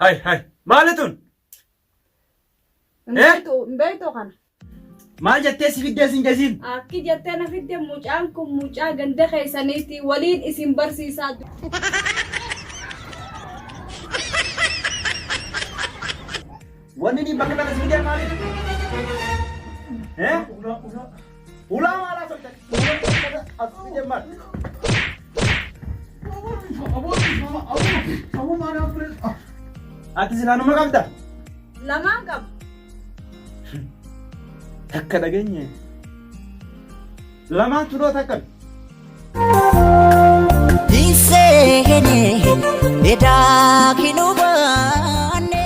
هاي مالتون مبيتو خان ما جتيسي في الدسين جزين أكي جتنا في الدم مجانكم مجا غند خيسانيتي ولين اسم برسيسات ونني بكنا نسمي مالي ها ولا ما لا صدق أسمي مال أبو ما نفرد أتزلانو ما قبضة لما قب takka dhageenye lamaan turoo takkan Diseene edaa kinubaane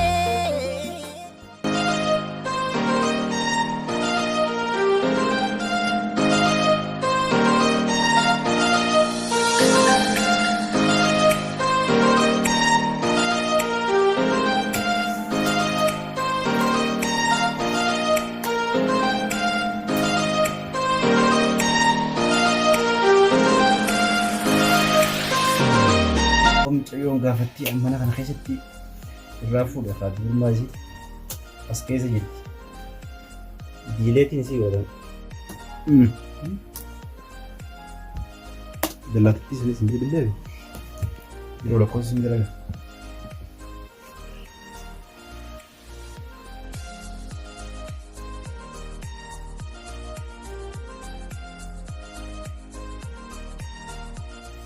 Mucayyoon gaafatti mana kana keessatti irraa fuudhataa durummaa isii as keessa jirti. Diileetiin isii godhan. Dallaattii isinis hin bilbilee yeroo lakkoofsi hin dalaga.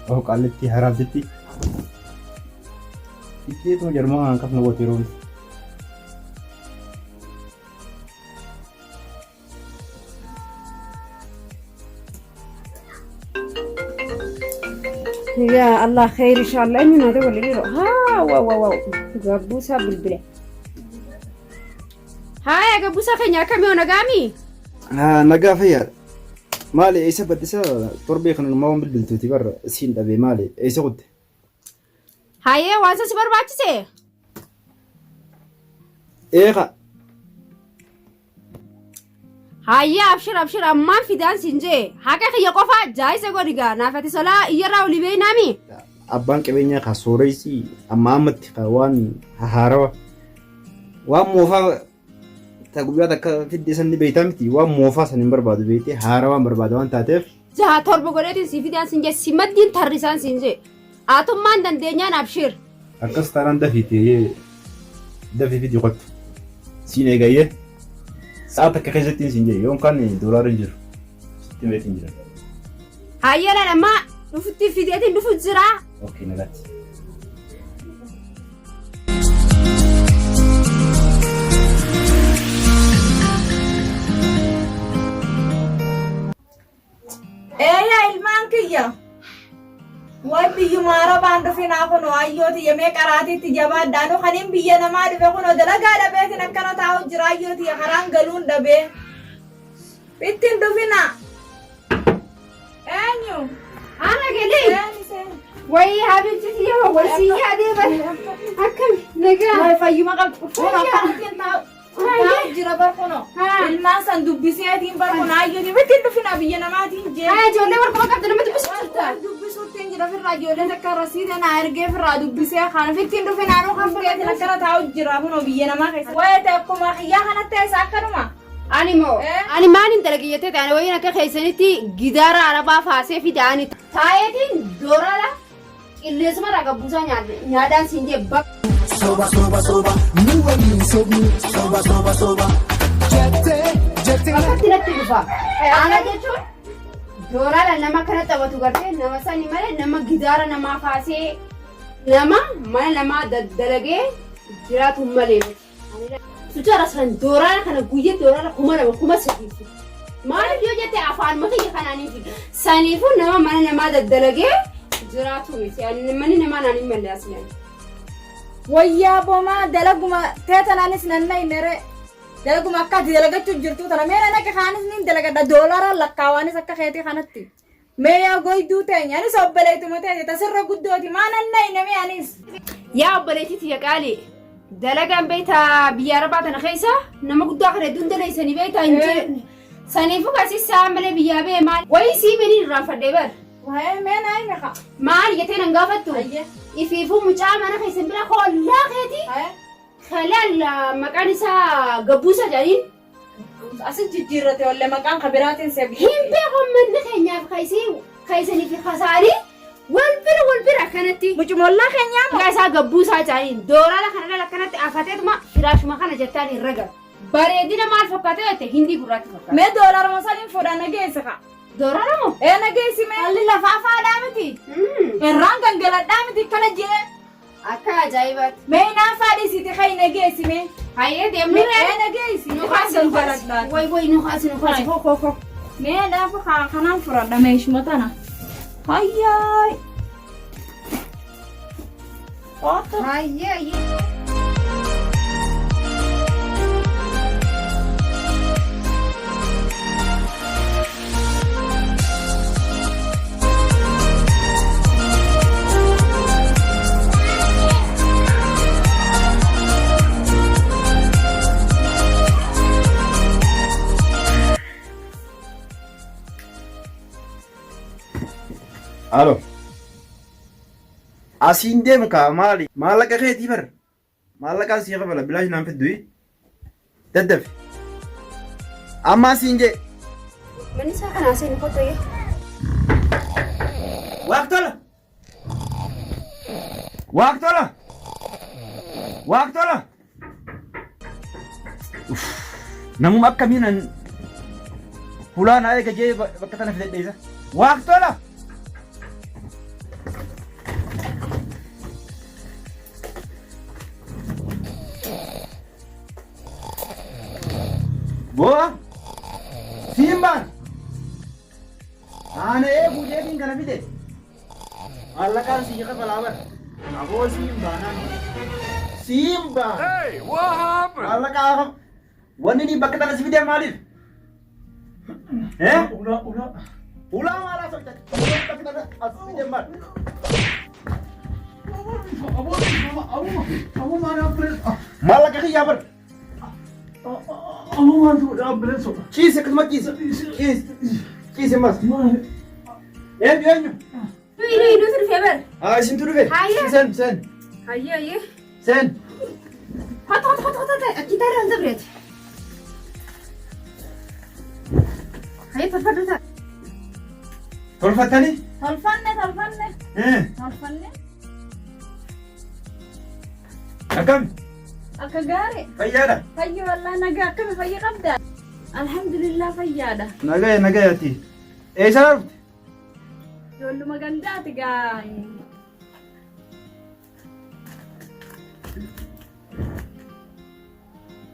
Oh qalletti haraaftetti. Itu Jerman angkat nggak turun. يا الله خير إن شاء الله إنه هذا ولا غيره ها واو قبوسة بالبلة هاي قبوسة خنيا كم يوم نقامي نقافير مالي إيش بديسا تربي خلنا ما هم بالبلتوتي برا سين أبي مالي إيش قد هاي وانسى سبر باتشي إيه هاي أبشر أمان في دان سنجي هكا خي قفا جاي سقوليغا نافتي صلاة يراو لي بينامي أبان كبينيا خسوريسي أمامت خوان هاروا وموفا تقولي هذا في الديسن بيتامتي وموفا سنبر بعد بيتي هاروا بربادوان تاتف جها تربو قولتي سي في دان سنجي سمدين ترسان سنجي أتوم مان دندنيان أبشر أكس تران دفيتي دفي فيديو قط سيني جاية ساعتك كخيزتين سنجي يوم كان دولار ينجر 600 ينجر هاي لا لما نفتي في ديتين نفوت زرع أوكي نغات إيه يا المانكية وبيجي مارا باندو في ناقونو أيوتي يمي كراتي تجابا دانو خنين بيجي نما دبكونو دلقا دبيتي نكنا تاو جرايوتي يا خران قلون دبي بيتين دفنا أنيو أنا قلي وي حبيبتي يا ولسي هذه أكم نجا فاي ما قبل جرا بركونو الناس دبسياتين بركونو أيوتي بيتين دفنا بيجي نما تيجي جولي بركونو قبل ما تبسطها دبسوتين جرا في الراديو لنا كرسيد أنا أرجع في الراديو بسيا خان بيتين دفنا أنا خان بيجي نكنا تاو جرا بنو بيجي نما كيس ويتأكل ما خيا خنا تساكرما أنا ما ننتلقيته أنا وين أكل خيسانتي جدار عربا فاسي في داني تايتين دورلا اللي اسمه رقبوسا نادان سينجي بق soba nuwani soba jette أكتر تلفا أنا جتون دورلا نما كنا تبغى تقرأ نما ساني ماله نما جدار نما فاسي نما دلقي جرات هم ماله سجارة سان دورلا كنا قوية دورلا كما سكيسي ما نبيو جت أفعال ما تيجي خناني في سانيفو نما دلقي جرات هم يعني نما ناني ماله أسمعني ويا بوما دلقما تيتنا نسنا نرى دلقما كاتي دلقة جرتو تنا ميرا نك خانس نين دلقة $1 لكاواني سكا خيتي خانتي ميا قوي دوتين يعني سب بليتو متى تسرق قدوتي ما نني نمي أنيس يا بليتي تيجالي دلقة بيتا بياربات نخيسة نما قدو آخر دون دليسني بيتا إنجي سنيفو كاسي سامل بيابي مال ويسي مني رافع دبر وهي مين هاي مخا maal jettee nan gaafattu أيه ifiifuu mucaa mana keessan bira kollaa keeti هاي kalaal maqaan isaa gabbuusa jedhaniin أسد جديرتي ولا مكان خبرات سبي hin beekan manni keenyaaf kaysanii fi kasaanii wal bira akkanatti مش مولا خنيا maqaa isaa gabbuusaa jedhaniin dooraadha kanarra akkanatti afateetuma firaashuma kana jettaan hin raga bareedina maal fakkaate jette hindii gurraatti fakkaate ما دولار مثلا فودا نجيسها dooraadha moo إيه نجيسي ما اللي لفافة دامتي الران كان قلت دامتي كلا جيه akka ajaa'ibaatti ما ينافع سيتي خي نجيسي ما hayyee deemnee إيه نجيسي nukaasi نفاس way nukaasi koo ما دافع خنام فرد مايش متنا هاي قاطع hayyee Alo. Asiin deemu kaa maali? Maallaqa keetii bar. Maallaqaan sii qabala bilaash naan fiddu. Daddafi. Amma asiin jee. manni isaa kanaa seeni qottee Waaqtola. Waaqtola. Waaqtola. Namuma akkamiin fulaan haa eega jee bakka tana fidadheessa. Waaqtola. Boa. Simbaan. Ana eeguu jeetiin kana fide. Maallaqaan sii qabalaa bar. Aboo Simbaan. Simbaan. Hey, what happened? Maallaqaa qaba. Wanni ni bakka tana si fide maaliif? Ulaa maalaa sochate? Bakka tana as fide maal? Maallaqa kiyyaa bar. Ciise akkasuma ciise. Ciise mas. Eenyu? nuti dhufee bar Isintu dhufe? Hayyee. Sen. hayyee Sen. hota akkitaa irraa hin dabreeti hayyee farfadhu Tolfattanii? تلفني Akkami? أكجاري Fayyaadha? فيا والله نجا كم فيا قبدا الحمد لله فيادا Nagayati. Eessa dhufte? يقول له ما قندات جاي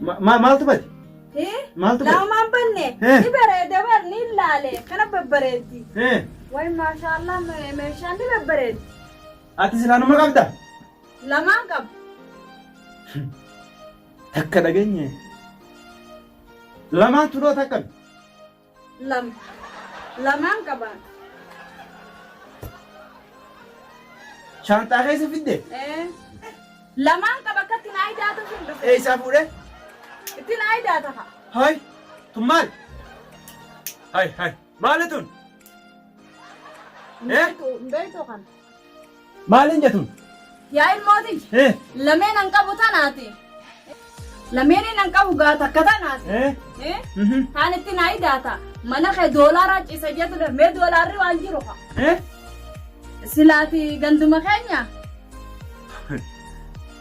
Maaltu bade? إيه Maaltu لا bade? ما بني إيه. نبرة دبر نيل عليه كنا ببريدي Eh, وين ما شاء الله ما شاء الله ببريد ati silaanuma qabda? لما قب Takka dhageenye. Lamaan turoo takkam? لما قبان Shaanxaa keessa fidde? إيه لما قبا كتنا عيداتا في Eessaa fuudhee? كتنا عيداتا Hay, tun maal? Hay, maali tun? بيتو خان Maaliin jetun? يا الموتي Eh, لمين انقبو تناتي لمين انقبو غاتا كتناتي eh, إيه mhm, هانتي نايداتا منخ دولار إسجات له 100 دولار وانجروها eh. سلاتي غندما خانيا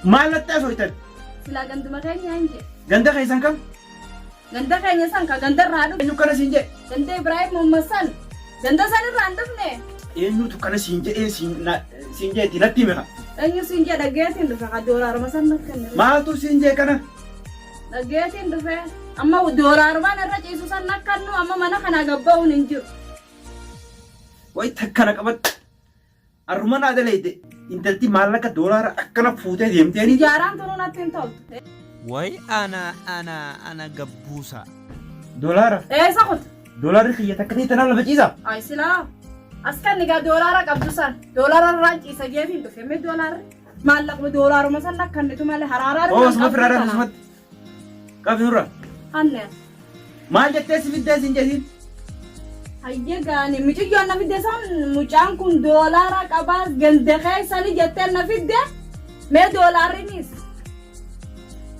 Maal natti asooytan? سلا غندما خانيا انجي Ganda keessan kam? غندا خانيا سانكا غندا رادو Eenyu kana siin jee? غندا إبراهيم ممسن غندا سان راندفني Eenyutu kana siin jee siin jeetti natti hime kaa? أنيو سينجا دغيتين دفع دولار مسن نكن Maaltu siin jee kana? دغيتين دفع أما دولار ما نرجع سوسن نكنو أما منا خنا غباو ننجو Way takkana qabat. Arruma naa dalayte. Intalti maallaqa doolaara akkana fuutee deemteeni. جاران تنو نتين تولت Why ana gabbuusa. Doolaara? إيه سقط Doolaarri kiyya takka ta'e tanaaf lafa ciisaa? أي سلا أسكن نجا دولار قبضسان دولار الرانج إسجافين دفع دولار مالك بدولار مثلا كان تمال حرارة Oo, suma firaadhaan sumatti. Qabi nurra. هنيا Maal jettee si fiddee siin jeetiin? Hayya gaani mucayyoon na fidde san mucaan kun doolaara qabaa ganda keessanii jettee na fidde mee doolaarinis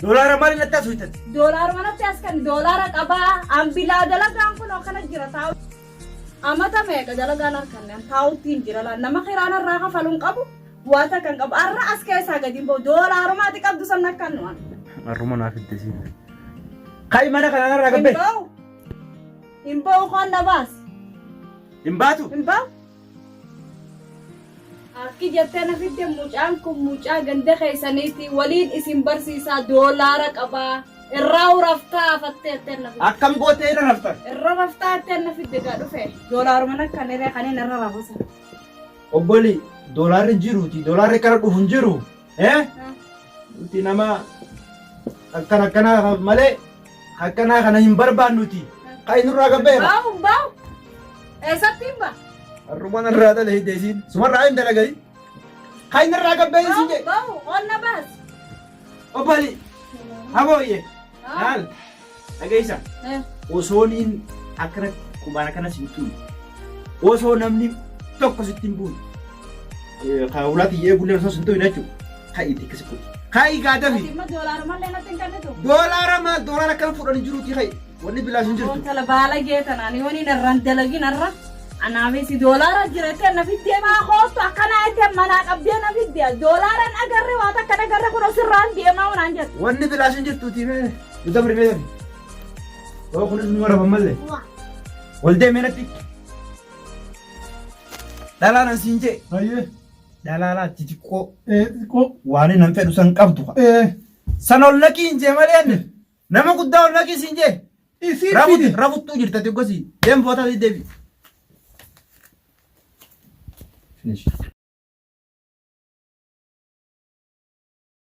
Doolaara maali natti asuutan? doolaara manatti as kan doolaara qabaa ambilaa dalagaan kun akkana jira taa'u amata meeqa dalagaan harkan taa'uttiin jira laa nama kiraana irraa kafaluun qabu waata kan qabu arra as keessaa gadi hin ba'u doolaarumaati qabdu san akkan nu'an. Arruma naaf itti siin. Kai mana kana irraa gabbee? Hin ba'u koon na baas. Hin baatu? Hin ba'u. Akki jettee na fidde mucaan kun mucaa ganda keessaniiti waliin isin barsiisaa doolaara qabaa irraa raftaa afattee jettee na fidde. Akkam gootee irra raftan? Irra raftaa jettee na fidde gaa dhufe doolaaruma nakkan irree kaniin irra rafusa. Obboli doolaarri jiruuti doolaarri kara dhufu hin jiru. Nuti nama akkana malee akkanaa kana hin barbaannuti. Kai nurraa gabbeera. Ba'u. Eessatti hin ba'a? Arruma narraa dhala hiddeesiin. Sumarraa hin dalagani. Kai nurraa gabbeera siin jee. Ba'u onna baas. Obboli habooyye. Maal? Dhageessa. Osooniin akkana kubaana kana siin tuulu. Osoo namni tokko sitti hin buune. Kaawulaati eegulee osoo sin tu'in jechuudha. Kai itti akkasi kun. Kai gaadafi. Dhimma doolaaruma illee natti hin kennitu. Doolaara maal doolaara akkana fudhanii jiruuti kai. Wanni bilaas hin jirtu. Tala baala geetanani wani narran dalagin arra anaafisi doolaara jirate na fiddee maa hootu akkana ete manaa qabdee na fiddee doolaaran agarre waata akkana agarre kun osirraan deemaa unaan jettu. Wanni bilaas hin jirtuuti mee nuta firmee yoo kunis nu mara bammalle wal deemee natti dhalaanan siin jee dhalaalaa xixiqqoo waan nan fedhu san qabdu san ol naqii hin jee malee nama guddaa ol naqii siin jee Rafuttuu jirta gosi deem boota deebi. Finish.